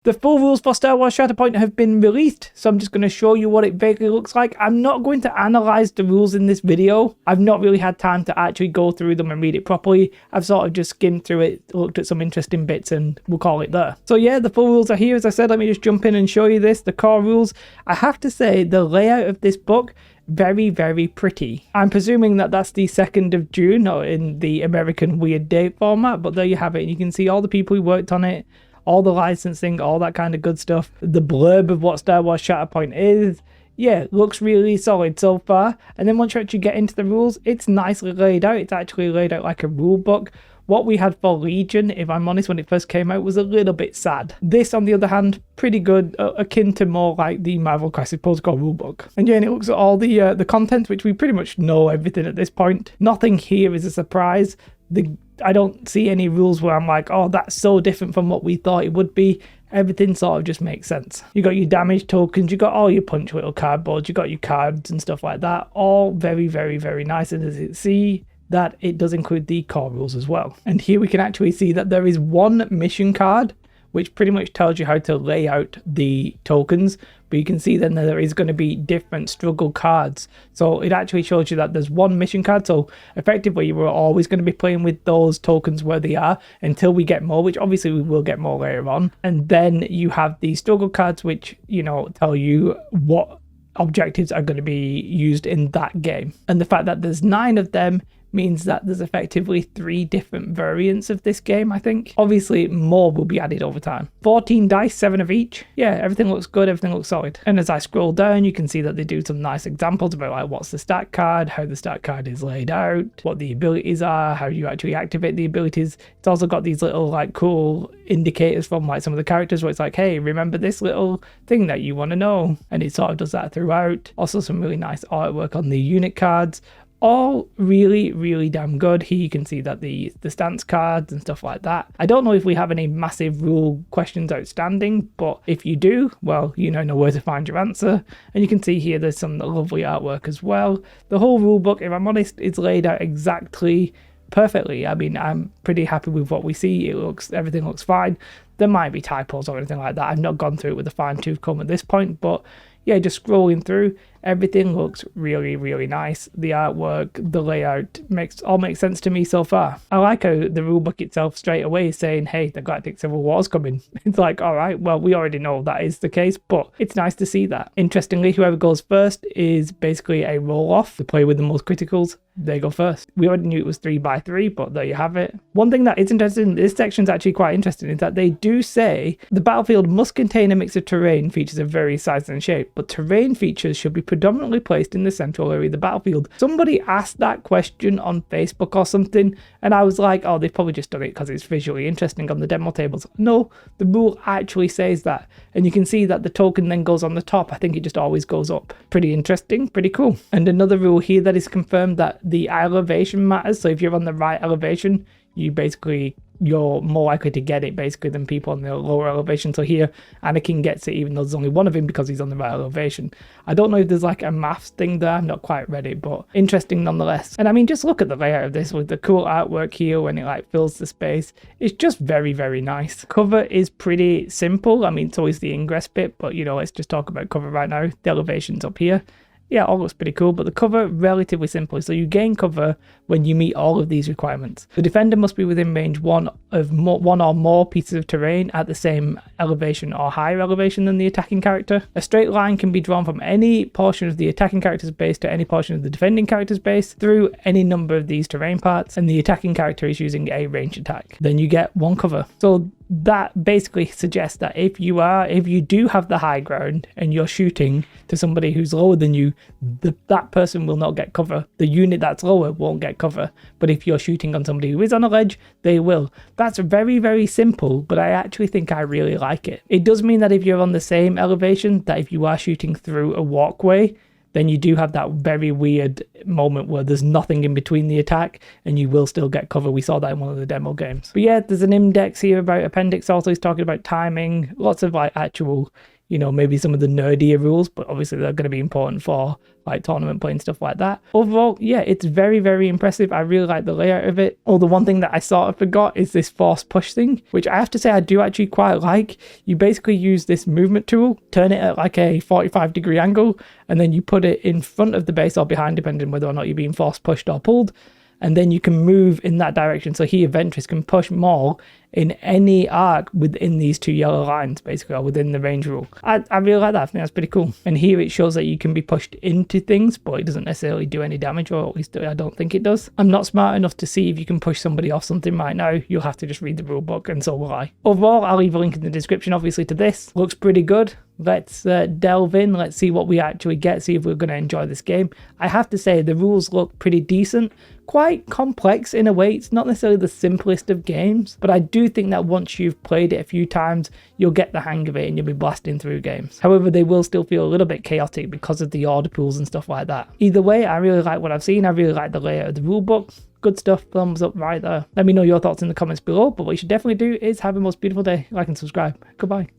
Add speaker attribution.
Speaker 1: The full rules for Star Wars Shatterpoint have been released, so I'm just going to show you what it vaguely looks like. I'm not going to analyze the rules in this video. I've not really had time to actually go through them and read it properly. I've sort of just skimmed through it, looked at some interesting bits, and we'll call it there. So yeah, the full rules are here. As I said, let me just jump in and show you this. The core rules. I have to say, the layout of this book, very, very pretty. I'm presuming that that's the 2nd of June, or in the American weird date format, but there you have it. And you can see all the people who worked on it, all the licensing, all that kind of good stuff. The blurb of what Star Wars Shatterpoint is, yeah, looks really solid so far. And then once you actually get into the rules, it's nicely laid out. It's actually laid out like a rule book. What we had for Legion, if I'm honest, when it first came out, was a little bit sad. This, on the other hand, pretty good, akin to more like the Marvel Crisis Protocol rulebook. And yeah, and it looks at all the content, which we pretty much know everything at this point. Nothing here is a surprise. I don't see any rules where I'm like, oh, that's so different from what we thought it would be. Everything sort of just makes sense. You got your damage tokens, you got all your punch little cardboards, you got your cards and stuff like that. All very, very, very nice. And as you see, that it does include the core rules as well. And here we can actually see that there is one mission card, which pretty much tells you how to lay out the tokens. But you can see then that there is going to be different struggle cards. So it actually shows you that there's one mission card. So effectively, you were always going to be playing with those tokens where they are until we get more, which obviously we will get more later on. And then you have the struggle cards, which, you know, tell you what objectives are going to be used in that game. And the fact that there's 9 of them means that there's effectively 3 different variants of this game, I think. Obviously, more will be added over time. 14 dice, 7 of each. Yeah, everything looks good, everything looks solid. And as I scroll down, you can see that they do some nice examples about like what's the stat card, how the stat card is laid out, what the abilities are, how you actually activate the abilities. It's also got these little like cool indicators from like some of the characters where it's like, hey, remember this little thing that you want to know? And it sort of does that throughout. Also some really nice artwork on the unit cards. All really, really damn good. Here you can see that the stance cards and stuff like that. I don't know if we have any massive rule questions outstanding, but if you do, well, you know where to find your answer. And you can see here there's some lovely artwork as well. The whole rule book, if I'm honest, is laid out exactly perfectly. I mean, I'm pretty happy with what we see. Everything looks fine. There might be typos or anything like that. I've not gone through it with a fine-tooth comb at this point, but yeah, just scrolling through, everything looks really, really nice. The artwork, the layout makes sense to me so far. I like how the rulebook itself straight away is saying, hey, the Galactic Civil War's coming. It's like, all right, well, we already know that is the case, but it's nice to see that. Interestingly, whoever goes first is basically a roll-off. The player with the most criticals, they go first. We already knew it was 3x3, but there you have it. One thing that is interesting, this section's actually quite interesting, is that they do say the battlefield must contain a mix of terrain features of various sizes and shape, but terrain features should be predominantly placed in the central area of the battlefield. Somebody asked that question on Facebook or something, and I was like, oh, they've probably just done it because it's visually interesting on the demo tables. No, the rule actually says that, and you can see that the token then goes on the top. I think it just always goes up. Pretty interesting, pretty cool. And another rule here that is confirmed, that the elevation matters. So if you're on the right elevation, you're more likely to get it basically than people on the lower elevation. So here Anakin gets it even though there's only one of him because he's on the right elevation. I don't know if there's like a maths thing there, I've not quite read it, but interesting nonetheless. And I mean, just look at the layout of this with the cool artwork here when it like fills the space. It's just very, very nice. Cover is pretty simple. I mean, it's always the ingress bit, but you know, let's just talk about cover right now. The elevation's up here. Yeah, all looks pretty cool, but the cover relatively simple. So you gain cover when you meet all of these requirements. The defender must be within range one or more pieces of terrain at the same elevation or higher elevation than the attacking character. A straight line can be drawn from any portion of the attacking character's base to any portion of the defending character's base through any number of these terrain parts, and the attacking character is using a ranged attack. Then you get one cover. So that basically suggests that if you do have the high ground and you're shooting to somebody who's lower than you, that person will not get cover. The unit that's lower won't get cover. But if you're shooting on somebody who is on a ledge, they will. That's very, very simple, but I actually think I really like it. It does mean that if you're on the same elevation, that if you are shooting through a walkway, then you do have that very weird moment where there's nothing in between the attack and you will still get cover. We saw that in one of the demo games. But yeah, there's an index here about appendix also. He's talking about timing, lots of like actual, you know, maybe some of the nerdier rules, but obviously they're going to be important for like tournament play and stuff like that. Overall, yeah, it's very, very impressive. I really like the layout of it. Oh, the one thing that I sort of forgot is this force push thing, which I have to say I do actually quite like. You basically use this movement tool, turn it at like a 45-degree angle, and then you put it in front of the base or behind, depending whether or not you're being force pushed or pulled. And then you can move in that direction. So here, Ventress can push Maul in any arc within these 2 yellow lines, basically, or within the range rule. I really like that. I think that's pretty cool. And here it shows that you can be pushed into things, but it doesn't necessarily do any damage, or at least I don't think it does. I'm not smart enough to see if you can push somebody off something right now. You'll have to just read the rule book, and so will I. Overall, I'll leave a link in the description, obviously, to this. Looks pretty good. Let's delve in. Let's see what we actually get, see if we're going to enjoy this game. I have to say, the rules look pretty decent. Quite complex in a way. It's not necessarily the simplest of games, but I do think that once you've played it a few times, you'll get the hang of it and you'll be blasting through games. However, they will still feel a little bit chaotic because of the order pools and stuff like that. Either way, I really like what I've seen. I really like the layout of the rulebook. Good stuff. Thumbs up right there. Let me know your thoughts in the comments below, but what you should definitely do is have a most beautiful day. Like and subscribe. Goodbye.